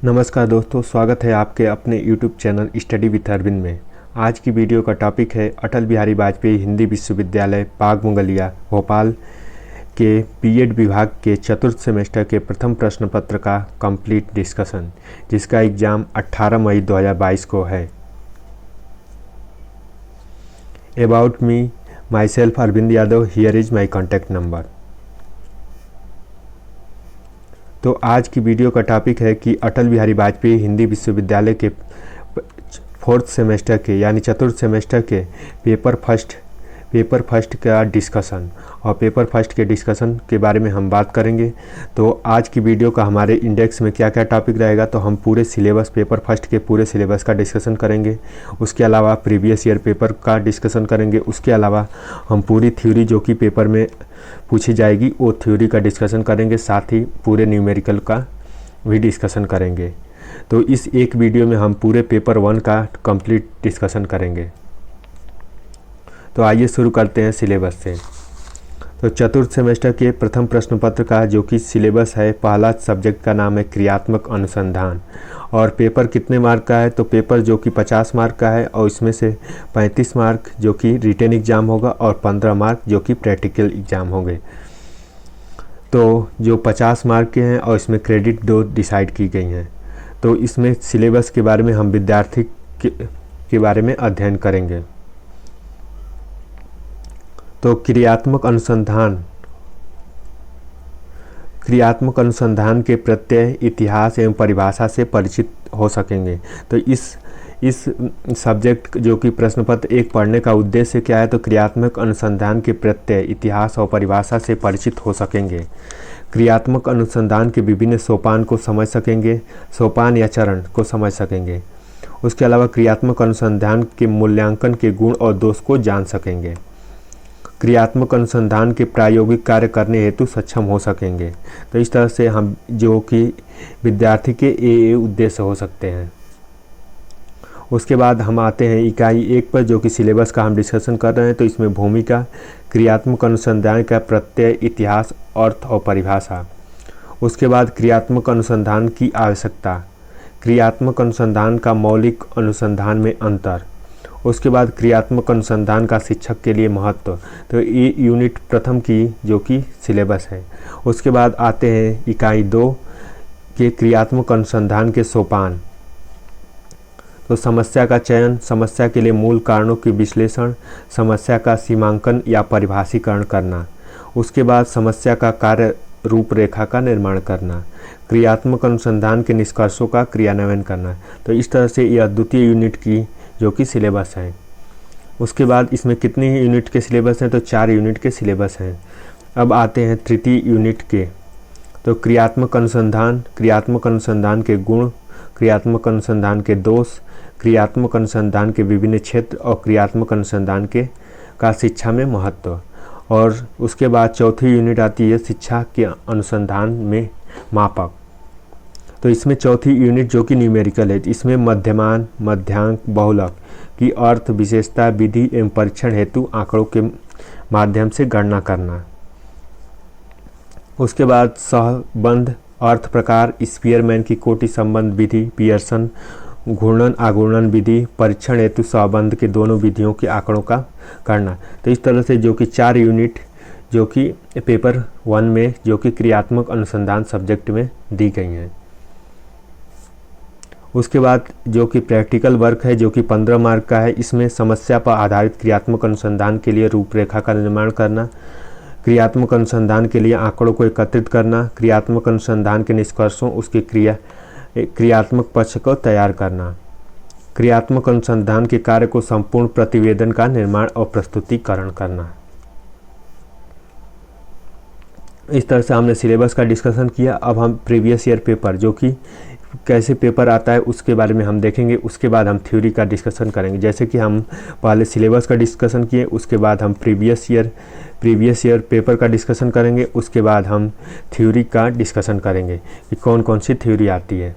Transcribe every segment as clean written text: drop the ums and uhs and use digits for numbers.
नमस्कार दोस्तों, स्वागत है आपके अपने YouTube channel study with Arvind में। आज की वीडियो का टॉपिक है अटल बिहारी वाजपेयी हिंदी विश्वविद्यालय बाग मुगलिया भोपाल के बीएड विभाग के चतुर्थ सेमेस्टर के प्रथम प्रश्न पत्र का कंप्लीट डिस्कशन, जिसका एग्ज़ाम 18 मई 2022 को है। About me, myself Arvind Yadav, here is my contact number. तो आज की वीडियो का टॉपिक है कि अटल बिहारी वाजपेयी हिंदी विश्वविद्यालय के फोर्थ सेमेस्टर के यानी चतुर्थ सेमेस्टर के पेपर फर्स्ट का डिस्कशन, और पेपर फर्स्ट के डिस्कशन के बारे में हम बात करेंगे। तो आज की वीडियो का हमारे इंडेक्स में क्या क्या टॉपिक रहेगा, तो हम पूरे सिलेबस, पेपर फर्स्ट के पूरे सिलेबस का डिस्कशन करेंगे। उसके अलावा प्रीवियस ईयर पेपर का डिस्कशन करेंगे। उसके अलावा हम पूरी थ्योरी जो कि पेपर में पूछी जाएगी वो थ्योरी का डिस्कशन करेंगे, साथ ही पूरे न्यूमेरिकल का भी डिस्कशन करेंगे। तो इस एक वीडियो में हम पूरे पेपर 1 का कंप्लीट डिस्कशन करेंगे। तो आइए शुरू करते हैं सिलेबस से। तो चतुर्थ सेमेस्टर के प्रथम प्रश्न पत्र का जो कि सिलेबस है, पहला सब्जेक्ट का नाम है क्रियात्मक अनुसंधान, और पेपर कितने मार्क का है, तो पेपर जो कि 50 मार्क का है, और इसमें से 35 मार्क जो कि रिटन एग्ज़ाम होगा और 15 मार्क जो कि प्रैक्टिकल एग्ज़ाम होंगे। तो जो 50 मार्क के हैं और इसमें क्रेडिट 2 डिसाइड की गई हैं। तो इसमें सिलेबस के बारे में हम विद्यार्थी के बारे में अध्ययन करेंगे। तो क्रियात्मक अनुसंधान के प्रत्यय, इतिहास एवं परिभाषा से परिचित हो सकेंगे। तो इस सब्जेक्ट जो कि प्रश्न पत्र 1 पढ़ने का उद्देश्य क्या है, तो क्रियात्मक अनुसंधान के प्रत्यय, इतिहास और परिभाषा से परिचित हो सकेंगे। क्रियात्मक अनुसंधान के विभिन्न सोपान को समझ सकेंगे, सोपान या चरण को समझ सकेंगे। उसके अलावा क्रियात्मक अनुसंधान के मूल्यांकन के गुण और दोष को जान सकेंगे। क्रियात्मक अनुसंधान के प्रायोगिक कार्य करने हेतु सक्षम हो सकेंगे। तो इस तरह से हम जो कि विद्यार्थी के ये उद्देश्य हो सकते हैं। उसके बाद हम आते हैं इकाई 1 पर, जो कि सिलेबस का हम डिस्कशन कर रहे हैं। तो इसमें भूमिका, क्रियात्मक अनुसंधान का प्रत्यय, इतिहास, अर्थ और परिभाषा। उसके बाद क्रियात्मक अनुसंधान की आवश्यकता, क्रियात्मक अनुसंधान का मौलिक अनुसंधान में अंतर। उसके बाद क्रियात्मक अनुसंधान का शिक्षक के लिए महत्व। तो ये यूनिट प्रथम की जो कि सिलेबस है। उसके बाद आते हैं इकाई 2 के क्रियात्मक अनुसंधान के सोपान। तो समस्या का चयन, समस्या के लिए मूल कारणों की विश्लेषण, समस्या का सीमांकन या परिभाषीकरण करना। उसके बाद समस्या का कार्य रूपरेखा का निर्माण करना, क्रियात्मक अनुसंधान के निष्कर्षों का क्रियान्वयन करना। तो इस तरह से यह द्वितीय यूनिट की जो कि सिलेबस है। उसके बाद इसमें कितनी यूनिट के सिलेबस हैं, तो 4 यूनिट के सिलेबस हैं। अब आते हैं तृतीय यूनिट के। तो क्रियात्मक अनुसंधान के गुण, क्रियात्मक अनुसंधान के दोष, क्रियात्मक अनुसंधान के विभिन्न क्षेत्र और क्रियात्मक अनुसंधान के का शिक्षा में महत्व। और उसके बाद चौथी यूनिट आती है शिक्षा के अनुसंधान में मापक। तो इसमें चौथी यूनिट जो कि न्यूमेरिकल है, इसमें मध्यमान, मध्यांक, बहुलक की अर्थ, विशेषता, विधि एवं परीक्षण हेतु आंकड़ों के माध्यम से गणना करना। उसके बाद सहबंध, अर्थ प्रकार, स्पीयरमैन की कोटि संबंध विधि, पियर्सन घूर्णन आघूर्णन विधि, परीक्षण हेतु सहबंध के दोनों विधियों के आंकड़ों का करना। तो इस तरह से जो कि 4 यूनिट जो कि पेपर 1 में जो कि क्रियात्मक अनुसंधान सब्जेक्ट में दी गई हैं। उसके बाद जो कि प्रैक्टिकल वर्क है, जो कि 15 मार्क का है। इसमें समस्या पर आधारित क्रियात्मक अनुसंधान के लिए रूपरेखा का निर्माण करना, क्रियात्मक अनुसंधान के लिए आंकड़ों को एकत्रित करना, क्रियात्मक अनुसंधान के निष्कर्षों, उसके क्रियात्मक पक्ष को तैयार करना, क्रियात्मक अनुसंधान के कार्य को संपूर्ण प्रतिवेदन का निर्माण और प्रस्तुतिकरण करना। इस तरह से हमने सिलेबस का डिस्कशन किया। अब हम प्रीवियस ईयर पेपर जो कि कैसे पेपर आता है उसके बारे में हम देखेंगे। उसके बाद हम थ्योरी का डिस्कशन करेंगे। जैसे कि हम पहले सिलेबस का डिस्कशन किए, उसके बाद हम प्रीवियस ईयर पेपर का डिस्कशन करेंगे। उसके बाद हम थ्योरी का डिस्कशन करेंगे कि कौन कौन सी थ्योरी आती है।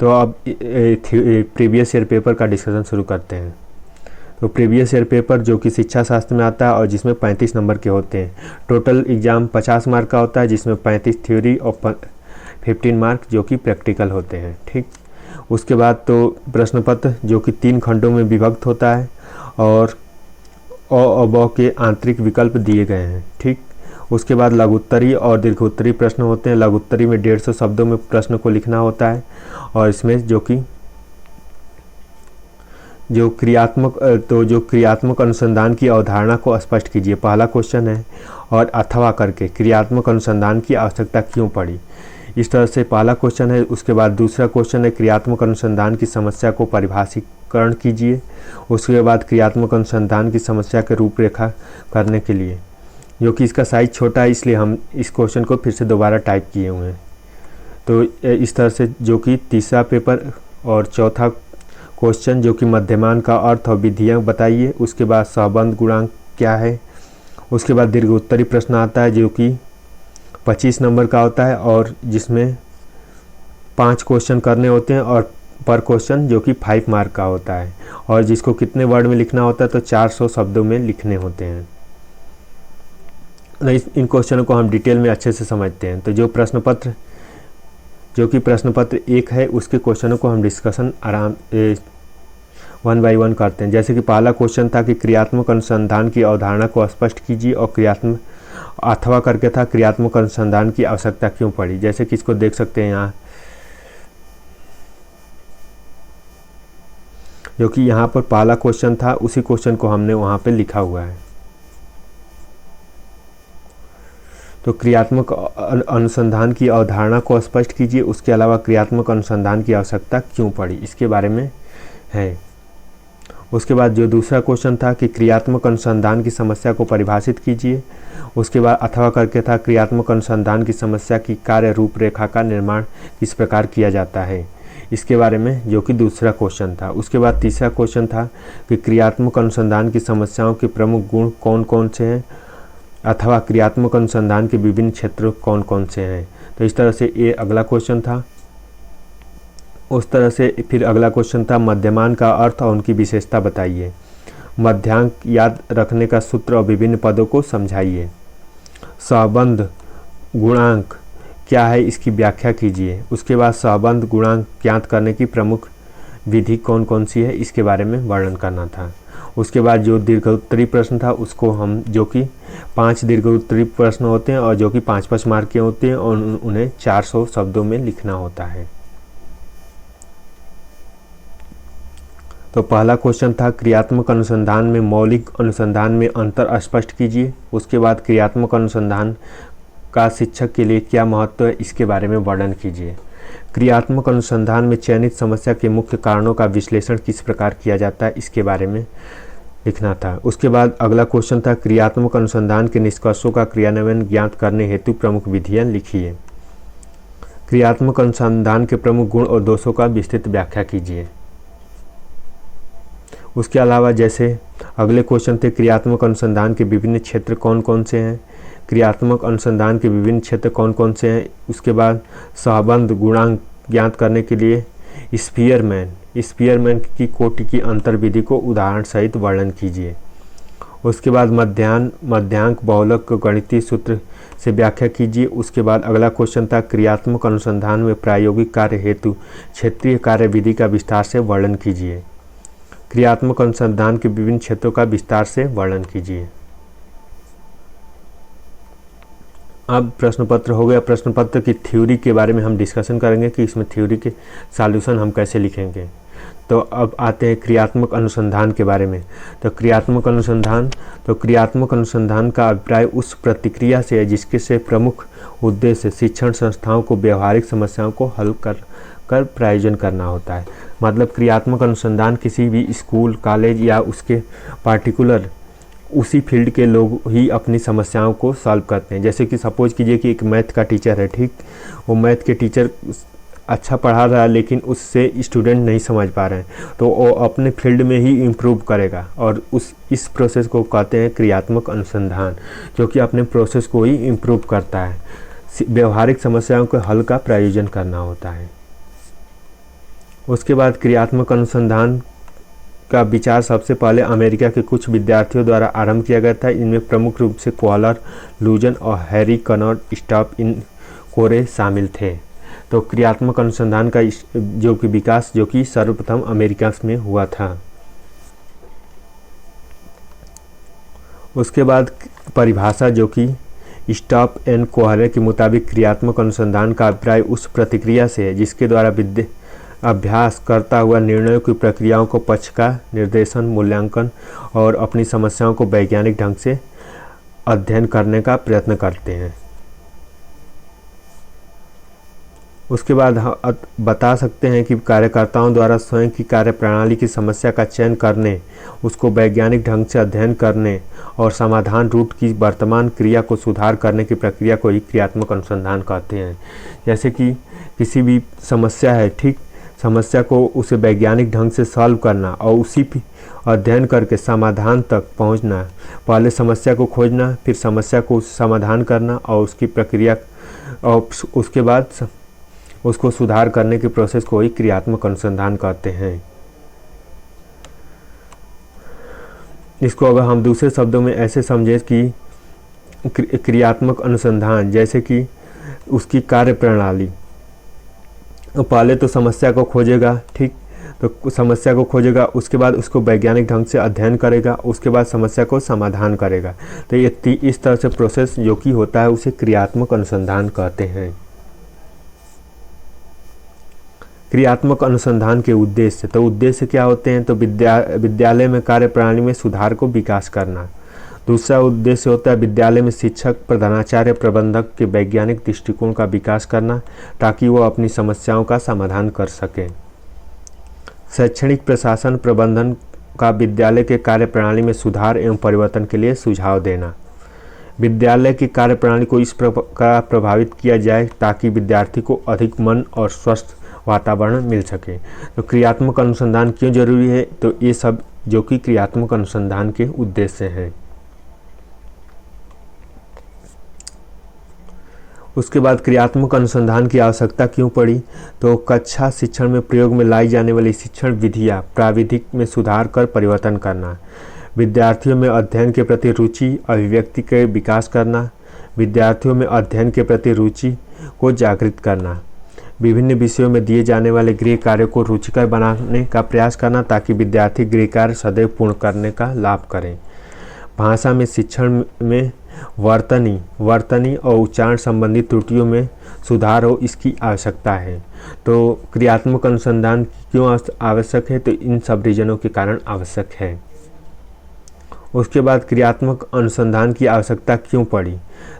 तो अब प्रीवियस ईयर पेपर का डिस्कशन शुरू करते हैं। तो प्रीवियस ईयर पेपर जो कि शिक्षा शास्त्र में आता है और जिसमें 35 नंबर के होते हैं। टोटल एग्ज़ाम 50 मार्क का होता है, जिसमें 35 थ्योरी और 15 मार्क जो कि प्रैक्टिकल होते हैं। ठीक, उसके बाद तो प्रश्न पत्र जो कि 3 खंडों में विभक्त होता है और अ ब के आंतरिक विकल्प दिए गए हैं। ठीक, उसके बाद लघुत्तरी और दीर्घोत्तरी प्रश्न होते हैं। लघुत्तरी में 150 शब्दों में प्रश्न को लिखना होता है और इसमें जो क्रियात्मक अनुसंधान की अवधारणा को स्पष्ट कीजिए, पहला क्वेश्चन है। और अथवा करके क्रियात्मक अनुसंधान की आवश्यकता क्यों पड़ी, इस तरह से पहला क्वेश्चन है। उसके बाद दूसरा क्वेश्चन है क्रियात्मक अनुसंधान की समस्या को परिभाषिकरण कीजिए। उसके बाद क्रियात्मक अनुसंधान की समस्या के रूपरेखा करने के लिए, जो कि इसका साइज छोटा है इसलिए हम इस क्वेश्चन को फिर से दोबारा टाइप किए हुए हैं। तो इस तरह से जो कि तीसरा पेपर और चौथा क्वेश्चन जो कि मध्यमान का अर्थ और विधियाँ बताइए। उसके बाद सहबंध गुणांक क्या है। उसके बाद दीर्घोत्तरी प्रश्न आता है जो कि 25 नंबर का होता है और जिसमें 5 क्वेश्चन करने होते हैं और पर क्वेश्चन जो कि 5 मार्क का होता है और जिसको कितने वर्ड में लिखना होता है तो 400 शब्दों में लिखने होते हैं। इन क्वेश्चनों को हम डिटेल में अच्छे से समझते हैं। तो जो कि प्रश्न पत्र 1 है उसके क्वेश्चनों को हम डिस्कशन वन बाय वन करते हैं। जैसे कि पहला क्वेश्चन था कि क्रियात्मक अनुसंधान की अवधारणा को स्पष्ट कीजिए और अथवा करके था क्रियात्मक अनुसंधान की आवश्यकता क्यों पड़ी। जैसे कि इसको देख सकते हैं यहाँ, जो कि यहाँ पर पहला क्वेश्चन था उसी क्वेश्चन को हमने वहाँ पे लिखा हुआ है। तो क्रियात्मक अनुसंधान की अवधारणा को स्पष्ट कीजिए, उसके अलावा क्रियात्मक अनुसंधान की आवश्यकता क्यों पड़ी इसके बारे में है। उसके बाद जो दूसरा क्वेश्चन था कि क्रियात्मक अनुसंधान की समस्या को परिभाषित कीजिए। उसके बाद अथवा करके था क्रियात्मक अनुसंधान की समस्या की कार्य रूपरेखा का निर्माण किस प्रकार किया जाता है इसके बारे में, जो कि दूसरा क्वेश्चन था। उसके बाद तीसरा क्वेश्चन था कि क्रियात्मक अनुसंधान की समस्याओं के प्रमुख गुण कौन कौन से हैं अथवा क्रियात्मक अनुसंधान के विभिन्न क्षेत्र कौन कौन से हैं। तो इस तरह से ये अगला क्वेश्चन था। उस तरह से फिर अगला क्वेश्चन था मध्यमान का अर्थ और उनकी विशेषता बताइए। मध्यांक याद रखने का सूत्र और विभिन्न पदों को समझाइए। सहबंध गुणांक क्या है इसकी व्याख्या कीजिए। उसके बाद सहबंध गुणांक ज्ञात करने की प्रमुख विधि कौन कौन सी है इसके बारे में वर्णन करना था। उसके बाद जो दीर्घोत्तरी प्रश्न था उसको हम, जो कि 5 दीर्घोत्तरी प्रश्न होते हैं और जो कि 5-5 मार्क के होते हैं और उन्हें 400 शब्दों में लिखना होता है। तो पहला क्वेश्चन था क्रियात्मक अनुसंधान में मौलिक अनुसंधान में अंतर स्पष्ट कीजिए। उसके बाद क्रियात्मक अनुसंधान का शिक्षक के लिए क्या महत्व है इसके बारे में वर्णन कीजिए। क्रियात्मक अनुसंधान में चयनित समस्या के मुख्य कारणों का विश्लेषण किस प्रकार किया जाता है इसके बारे में लिखना था। उसके बाद अगला क्वेश्चन था क्रियात्मक अनुसंधान के निष्कर्षों का क्रियान्वयन ज्ञात करने हेतु प्रमुख विधियां लिखिए। क्रियात्मक अनुसंधान के प्रमुख गुण और दोषों का विस्तृत व्याख्या कीजिए। उसके अलावा जैसे अगले क्वेश्चन थे क्रियात्मक अनुसंधान के विभिन्न क्षेत्र कौन कौन से हैं, क्रियात्मक अनुसंधान के विभिन्न क्षेत्र कौन कौन से हैं। उसके बाद सहबंध गुणांक ज्ञात करने के लिए स्पीयरमैन की कोटि की अंतर विधि को उदाहरण सहित वर्णन कीजिए। उसके बाद मध्यांक बहुलक को गणितीय सूत्र से व्याख्या कीजिए। उसके बाद अगला क्वेश्चन था क्रियात्मक अनुसंधान में प्रायोगिक कार्य हेतु क्षेत्रीय कार्य विधि का विस्तार से वर्णन कीजिए। क्रियात्मक अनुसंधान के विभिन्न क्षेत्रों का विस्तार से वर्णन कीजिए। अब प्रश्न पत्र हो गया। प्रश्न पत्र की थ्योरी के बारे में हम डिस्कशन करेंगे कि इसमें थ्योरी के सॉल्यूशन हम कैसे लिखेंगे। तो अब आते हैं क्रियात्मक अनुसंधान के बारे में। तो क्रियात्मक अनुसंधान का अभिप्राय उस प्रतिक्रिया से है जिसके से प्रमुख उद्देश्य शिक्षण संस्थाओं को व्यवहारिक समस्याओं को हल कर प्रायोजन करना होता है। मतलब क्रियात्मक अनुसंधान किसी भी स्कूल कॉलेज या उसके पार्टिकुलर उसी फील्ड के लोग ही अपनी समस्याओं को सॉल्व करते हैं। जैसे कि सपोज कीजिए कि एक मैथ का टीचर है, ठीक, वो मैथ के टीचर अच्छा पढ़ा रहा है लेकिन उससे स्टूडेंट नहीं समझ पा रहे हैं, तो वो अपने फील्ड में ही इम्प्रूव करेगा और इस प्रोसेस को कहते हैं क्रियात्मक अनुसंधान, जो कि अपने प्रोसेस को ही इम्प्रूव करता है। व्यवहारिक समस्याओं के हल का प्रायोजन करना होता है। उसके बाद क्रियात्मक अनुसंधान का विचार सबसे पहले अमेरिका के कुछ विद्यार्थियों द्वारा आरंभ किया गया था। इनमें प्रमुख रूप से क्वालर, लूजन और हैरी कनॉट स्टॉप इन कोरे शामिल थे। तो क्रियात्मक अनुसंधान का जो कि विकास जो कि सर्वप्रथम अमेरिका में हुआ था। उसके बाद परिभाषा जो कि स्टॉप एंड कोहरे के मुताबिक क्रियात्मक अनुसंधान का अभिप्राय उस प्रतिक्रिया से है जिसके द्वारा अभ्यास करता हुआ निर्णयों की प्रक्रियाओं को पक्ष का निर्देशन, मूल्यांकन और अपनी समस्याओं को वैज्ञानिक ढंग से अध्ययन करने का प्रयत्न करते हैं। उसके बाद बता सकते हैं कि कार्यकर्ताओं द्वारा स्वयं की कार्यप्रणाली की समस्या का चयन करने, उसको वैज्ञानिक ढंग से अध्ययन करने और समाधान रूट की वर्तमान क्रिया को सुधार करने की प्रक्रिया को ही क्रियात्मक अनुसंधान कहते हैं। जैसे कि किसी भी समस्या है, ठीक, समस्या को उसे वैज्ञानिक ढंग से सॉल्व करना और उसी अध्ययन करके समाधान तक पहुंचना। पहले समस्या को खोजना, फिर समस्या को समाधान करना और उसकी प्रक्रिया और उसके बाद उसको सुधार करने के प्रोसेस को ही क्रियात्मक अनुसंधान कहते हैं। इसको अगर हम दूसरे शब्दों में ऐसे समझें कि क्रियात्मक अनुसंधान जैसे कि उसकी कार्यप्रणाली, पहले तो समस्या को खोजेगा, ठीक, तो समस्या को खोजेगा, उसके बाद उसको वैज्ञानिक ढंग से अध्ययन करेगा, उसके बाद समस्या को समाधान करेगा। तो ये इस तरह से प्रोसेस जो कि होता है उसे क्रियात्मक अनुसंधान कहते हैं। क्रियात्मक अनुसंधान के उद्देश्य, तो उद्देश्य क्या होते हैं? तो विद्यालय में कार्यप्रणाली में सुधार को विकास करना। दूसरा उद्देश्य होता है विद्यालय में शिक्षक, प्रधानाचार्य, प्रबंधक के वैज्ञानिक दृष्टिकोण का विकास करना ताकि वो अपनी समस्याओं का समाधान कर सकें। शैक्षणिक प्रशासन प्रबंधन का विद्यालय के कार्यप्रणाली में सुधार एवं परिवर्तन के लिए सुझाव देना। विद्यालय की कार्यप्रणाली को इस प्रकार प्रभावित किया जाए ताकि विद्यार्थी को अधिक मन और स्वस्थ वातावरण मिल सके। तो क्रियात्मक अनुसंधान क्यों जरूरी है? तो ये सब जो कि क्रियात्मक अनुसंधान के उद्देश्य हैं। उसके बाद क्रियात्मक अनुसंधान की आवश्यकता क्यों पड़ी? तो कक्षा शिक्षण में प्रयोग में लाई जाने वाली शिक्षण विधियाँ प्राविधिक में सुधार कर परिवर्तन करना, विद्यार्थियों में अध्ययन के प्रति रुचि अभिव्यक्ति के विकास करना, विद्यार्थियों में अध्ययन के प्रति रुचि को जागृत करना, विभिन्न विषयों में दिए जाने वाले गृह कार्यों को रुचिकर बनाने का प्रयास करना ताकि विद्यार्थी गृह कार्य सदैव पूर्ण करने का लाभ करें। भाषा में शिक्षण में वर्तनी और उच्चारण संबंधी त्रुटियों में सुधार हो, इसकी आवश्यकता है। तो क्रियात्मक अनुसंधान क्यों आवश्यक है? तो इन सब रीजनों के कारण आवश्यक है। उसके बाद क्रियात्मक अनुसंधान की आवश्यकता क्यों पड़ी?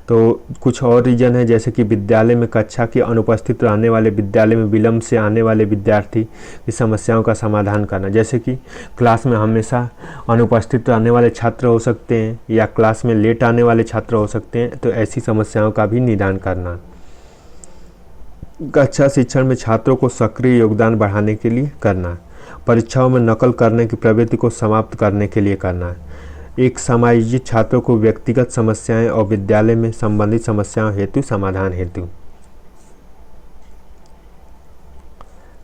तो कुछ और रीजन है, जैसे कि विद्यालय में कक्षा के अनुपस्थित रहने वाले, विद्यालय में विलंब से आने वाले विद्यार्थी की समस्याओं का समाधान करना। जैसे कि क्लास में हमेशा अनुपस्थित रहने वाले छात्र हो सकते हैं या क्लास में लेट आने वाले छात्र हो सकते हैं, तो ऐसी समस्याओं का भी निदान करना। कक्षा शिक्षण में छात्रों को सक्रिय योगदान बढ़ाने के लिए करना। परीक्षाओं में नकल करने की प्रवृत्ति को समाप्त करने के लिए करना। एक समायोजित छात्रों को व्यक्तिगत समस्याएं और विद्यालय में संबंधित समस्याओं हेतु समाधान हेतु।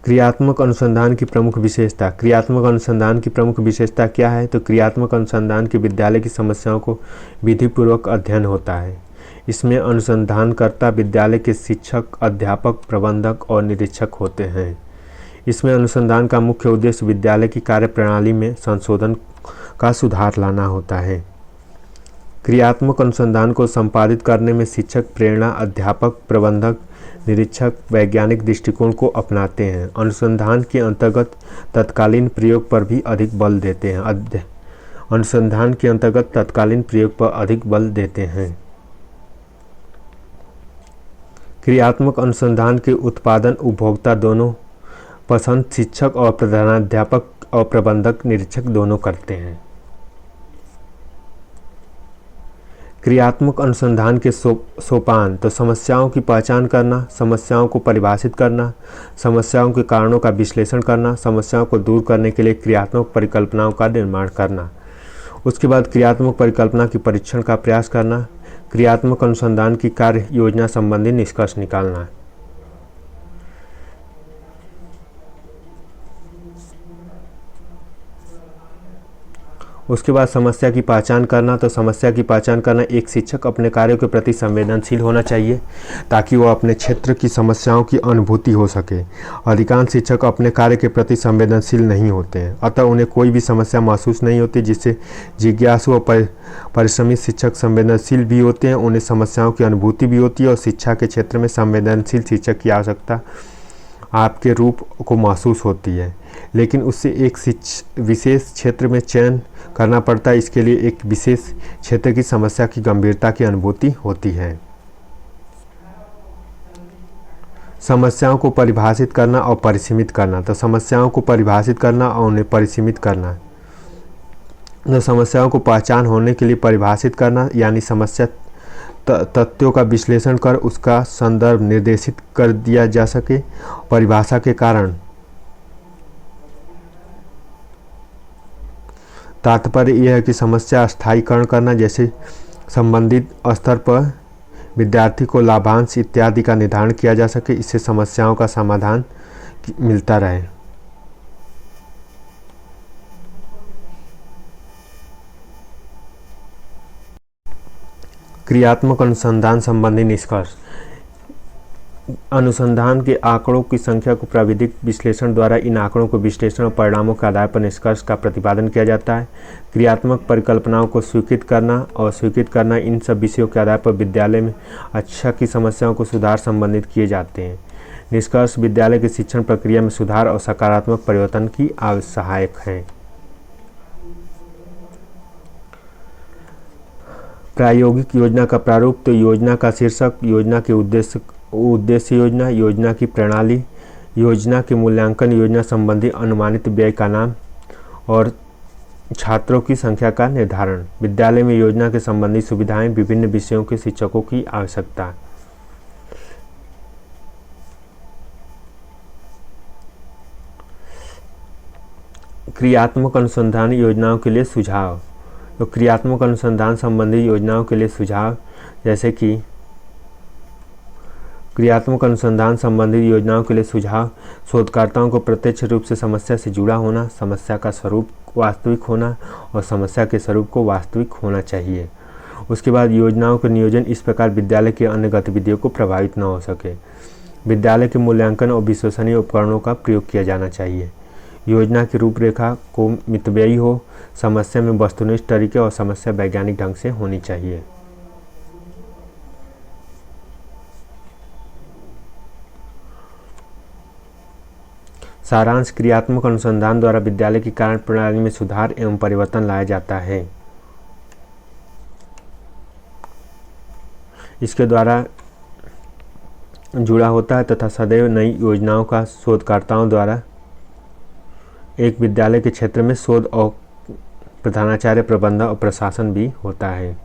क्रियात्मक अनुसंधान की प्रमुख विशेषता। क्रियात्मक अनुसंधान की प्रमुख विशेषता क्या है? तो क्रियात्मक अनुसंधान की विद्यालय की समस्याओं को विधिपूर्वक अध्ययन होता है। इसमें अनुसंधानकर्ता विद्यालय के शिक्षक, अध्यापक, प्रबंधक और निरीक्षक होते हैं। इसमें अनुसंधान का मुख्य उद्देश्य विद्यालय की कार्यप्रणाली में संशोधन का सुधार लाना होता है। क्रियात्मक अनुसंधान को संपादित करने में शिक्षक प्रेरणा, अध्यापक, प्रबंधक, निरीक्षक वैज्ञानिक दृष्टिकोण को अपनाते हैं। अनुसंधान के अंतर्गत तत्कालीन प्रयोग पर भी अधिक बल देते हैं। अनुसंधान के अंतर्गत तत्कालीन प्रयोग पर अधिक बल देते हैं। क्रियात्मक अनुसंधान के उत्पादन उपभोक्ता दोनों पसंद शिक्षक और प्रधानाध्यापक और प्रबंधक निरीक्षक दोनों करते हैं। क्रियात्मक अनुसंधान के सोपान। तो समस्याओं की पहचान करना, समस्याओं को परिभाषित करना, समस्याओं के कारणों का विश्लेषण करना, समस्याओं को दूर करने के लिए क्रियात्मक परिकल्पनाओं का निर्माण करना। उसके बाद क्रियात्मक परिकल्पना की परीक्षण का प्रयास करना, क्रियात्मक अनुसंधान की कार्य योजना संबंधी निष्कर्ष निकालना। उसके बाद समस्या की पहचान करना। तो समस्या की पहचान करना, एक शिक्षक अपने कार्यों के प्रति संवेदनशील होना चाहिए ताकि वो अपने क्षेत्र की समस्याओं की अनुभूति हो सके। अधिकांश शिक्षक अपने कार्य के प्रति संवेदनशील नहीं होते हैं, अतः उन्हें कोई भी समस्या महसूस नहीं होती। जिससे जिज्ञासु और परिश्रमी शिक्षक संवेदनशील भी होते हैं, उन्हें समस्याओं की अनुभूति भी होती है और शिक्षा के क्षेत्र में संवेदनशील शिक्षक की आवश्यकता आपके रूप को महसूस होती है, लेकिन उससे एक विशेष क्षेत्र में चयन करना पड़ता है। इसके लिए एक विशेष क्षेत्र की समस्या की गंभीरता की अनुभूति होती है। समस्याओं को परिभाषित करना और परिसीमित करना। तो समस्याओं को परिभाषित करना और उन्हें परिसीमित करना। तो समस्याओं को पहचान होने के लिए परिभाषित करना, यानी समस्या तथ्यों का विश्लेषण कर उसका संदर्भ निर्देशित कर दिया जा सके। परिभाषा के कारण तात्पर्य यह है कि समस्या स्थायीकरण करना, जैसे संबंधित स्तर पर विद्यार्थी को लाभांश इत्यादि का निर्धारण किया जा सके, इससे समस्याओं का समाधान मिलता रहे। क्रियात्मक अनुसंधान संबंधी निष्कर्ष। अनुसंधान के आंकड़ों की संख्या को प्राविधिक विश्लेषण द्वारा इन आंकड़ों को विश्लेषण और परिणामों के आधार पर निष्कर्ष का प्रतिपादन किया जाता है। क्रियात्मक परिकल्पनाओं को स्वीकृत करना और स्वीकृत करना, इन सब विषयों के आधार पर विद्यालय में शिक्षा की समस्याओं को सुधार संबंधित किए जाते हैं। निष्कर्ष विद्यालय की शिक्षण प्रक्रिया में सुधार और सकारात्मक परिवर्तन की सहायक है। प्रायोगिक योजना का प्रारूप। तो योजना का शीर्षक, योजना के उद्देश्य योजना, योजना की प्रणाली, योजना के मूल्यांकन, योजना संबंधी अनुमानित व्यय का नाम और छात्रों की संख्या का निर्धारण। विद्यालय में योजना के संबंधी सुविधाएं, विभिन्न विषयों के शिक्षकों की आवश्यकता। क्रियात्मक अनुसंधान योजनाओं के लिए सुझाव। तो क्रियात्मक अनुसंधान संबंधी योजनाओं के लिए सुझाव, जैसे कि क्रियात्मक अनुसंधान संबंधी योजनाओं के लिए सुझाव, शोधकर्ताओं को प्रत्यक्ष रूप से समस्या से जुड़ा होना, समस्या का स्वरूप वास्तविक होना और समस्या के स्वरूप को वास्तविक होना चाहिए। उसके बाद योजनाओं के नियोजन इस प्रकार विद्यालय की अन्य गतिविधियों को प्रभावित न हो सके। विद्यालय के मूल्यांकन और विश्वसनीय उपकरणों का प्रयोग किया जाना चाहिए। योजना की रूपरेखा को मितव्ययी हो, समस्या में वस्तुनिष्ठ तरीके और समस्या वैज्ञानिक ढंग से होनी चाहिए। सारांश। क्रियात्मक अनुसंधान द्वारा विद्यालय की कार्य प्रणाली में सुधार एवं परिवर्तन लाया जाता है। इसके द्वारा जुड़ा होता है तथा सदैव नई योजनाओं का शोधकर्ताओं द्वारा एक विद्यालय के क्षेत्र में शोध और प्रधानाचार्य, प्रबंधन और प्रशासन भी होता है।